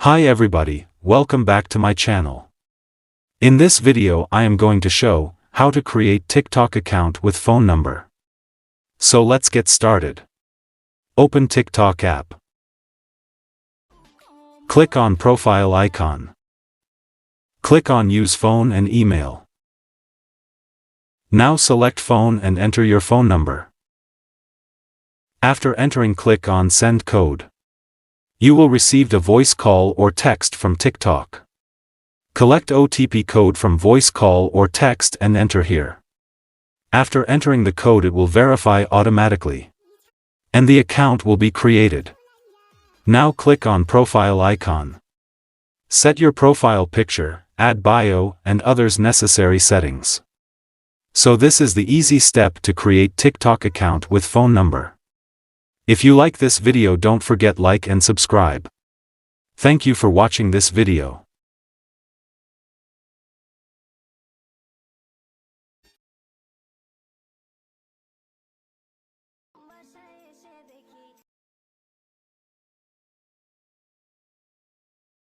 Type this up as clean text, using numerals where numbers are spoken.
Hi everybody, welcome back to my channel. In this video I am going to show how to create TikTok account with phone number. So let's get started. Open TikTok app. Click on profile icon. Click on use phone and email. Now select phone and enter your phone number. After entering, click on send code. You will receive a voice call or text from TikTok. Collect OTP code from voice call or text and enter here. After entering the code, it will verify automatically, and the account will be created. Now click on profile icon. Set your profile picture, add bio, and others necessary settings. So this is the easy step to create TikTok account with phone number. If you like this video, don't forget like and subscribe. Thank you for watching this video.